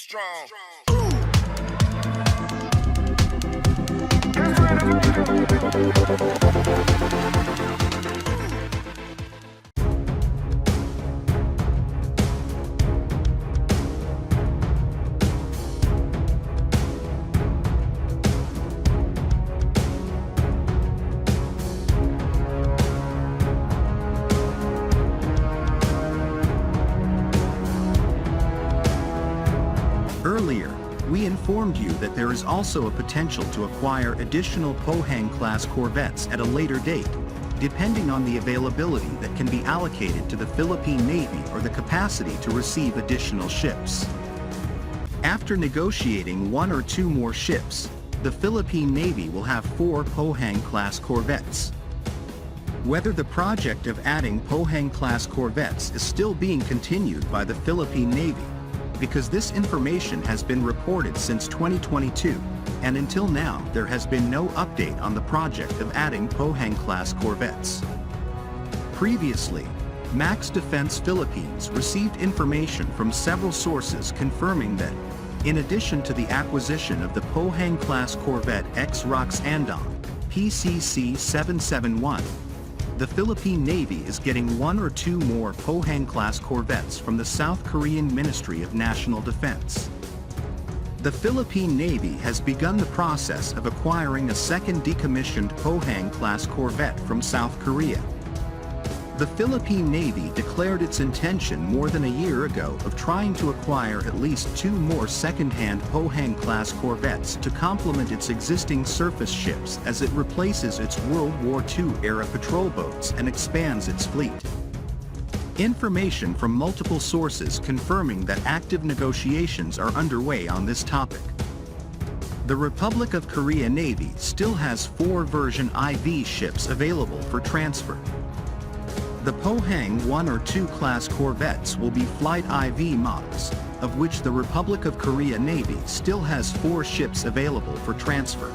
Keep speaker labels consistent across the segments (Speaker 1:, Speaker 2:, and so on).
Speaker 1: strong.
Speaker 2: Earlier, we informed you that there is also a potential to acquire additional Pohang-class corvettes at a later date, depending on the availability that can be allocated to the Philippine Navy or the capacity to receive additional ships. After negotiating one or two more ships, the Philippine Navy will have 4 Pohang-class corvettes. Whether the project of adding Pohang-class corvettes is still being continued by the Philippine Navy, because this information has been reported since 2022, and until now there has been no update on the project of adding Pohang-class corvettes. Previously, Max Defense Philippines received information from several sources confirming that, in addition to the acquisition of the Pohang-class corvette X-Rox Andong, PCC 771, the Philippine Navy is getting 1 or 2 more Pohang-class corvettes from the South Korean Ministry of National Defense. The Philippine Navy has begun the process of acquiring a second decommissioned Pohang-class corvette from South Korea. The Philippine Navy declared its intention more than a year ago of trying to acquire at least 2 more second-hand Pohang-class corvettes to complement its existing surface ships as it replaces its World War II-era patrol boats and expands its fleet. Information from multiple sources confirming that active negotiations are underway on this topic. The Republic of Korea Navy still has 4 version IV ships available for transfer. The Pohang 1 or 2 class corvettes will be Flight IV models, of which the Republic of Korea Navy still has 4 ships available for transfer.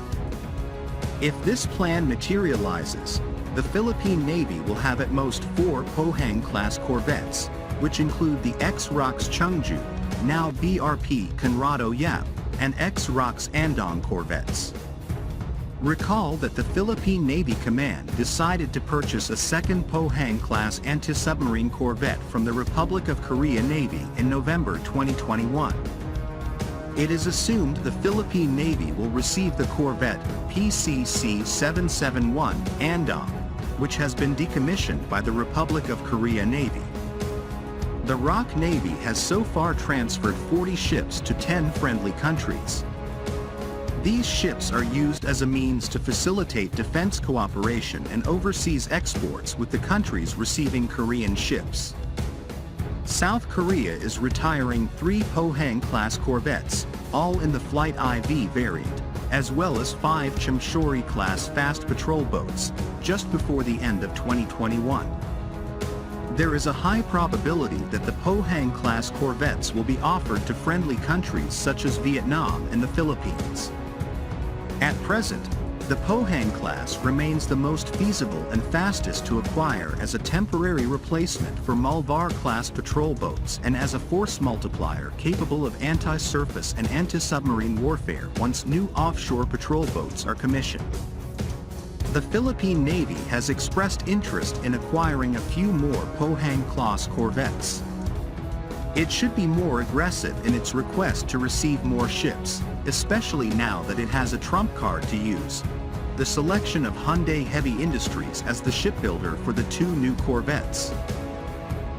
Speaker 2: If this plan materializes, the Philippine Navy will have at most 4 Pohang-class corvettes, which include the X-Rox Chungju, now BRP Conrado Yap, and X-Rox Andong corvettes. Recall that the Philippine Navy Command decided to purchase a second Pohang-class anti-submarine corvette from the Republic of Korea Navy in November 2021. It is assumed the Philippine Navy will receive the corvette PCC 771 Andong, which has been decommissioned by the Republic of Korea Navy. The ROK Navy has so far transferred 40 ships to 10 friendly countries. These ships are used as a means to facilitate defense cooperation and overseas exports with the countries receiving Korean ships. South Korea is retiring 3 Pohang-class corvettes, all in the Flight IV variant, as well as 5 Chimchori-class fast patrol boats, just before the end of 2021. There is a high probability that the Pohang-class corvettes will be offered to friendly countries such as Vietnam and the Philippines. At present, the Pohang class remains the most feasible and fastest to acquire as a temporary replacement for Malvar-class patrol boats and as a force multiplier capable of anti-surface and anti-submarine warfare once new offshore patrol boats are commissioned. The Philippine Navy has expressed interest in acquiring a few more Pohang-class corvettes. It should be more aggressive in its request to receive more ships, especially now that it has a trump card to use: the selection of Hyundai Heavy Industries as the shipbuilder for the 2 new corvettes,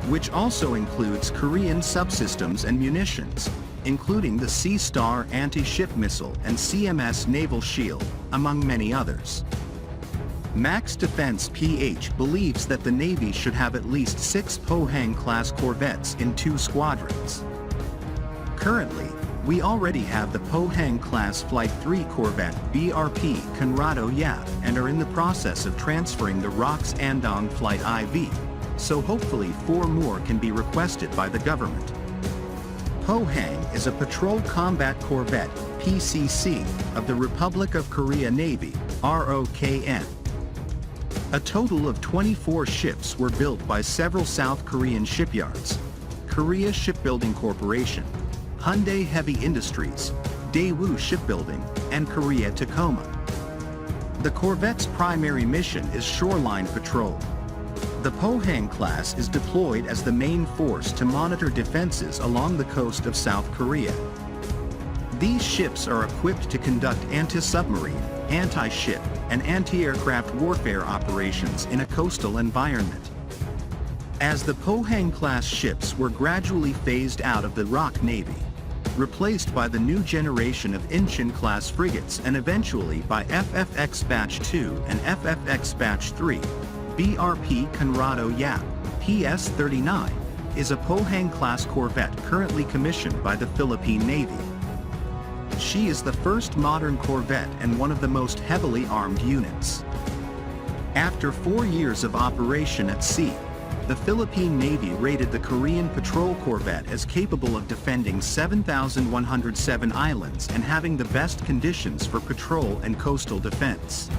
Speaker 2: which also includes Korean subsystems and munitions, including the Sea Star anti-ship missile and CMS Naval Shield, among many others. Max Defense PH believes that the Navy should have at least 6 Pohang-class corvettes in 2 squadrons. Currently, we already have the Pohang-class Flight 3 corvette BRP Conrado Yap and are in the process of transferring the ROX Andong Flight IV, so hopefully 4 more can be requested by the government. Pohang is a patrol combat corvette PCC of the Republic of Korea Navy, ROKN. A total of 24 ships were built by several South Korean shipyards: Korea Shipbuilding Corporation, Hyundai Heavy Industries, Daewoo Shipbuilding, and Korea Tacoma. The Corvette's primary mission is shoreline patrol. The Pohang class is deployed as the main force to monitor defenses along the coast of South Korea. These ships are equipped to conduct anti-submarine, anti-ship, and anti-aircraft warfare operations in a coastal environment. As the Pohang-class ships were gradually phased out of the ROC Navy, replaced by the new generation of Incheon-class frigates and eventually by FFX Batch 2 and FFX Batch 3, BRP Conrado Yap, PS-39, is a Pohang-class corvette currently commissioned by the Philippine Navy. She is the first modern corvette and one of the most heavily armed units. After 4 years of operation at sea, the Philippine Navy rated the Korean patrol corvette as capable of defending 7,107 islands and having the best conditions for patrol and coastal defense.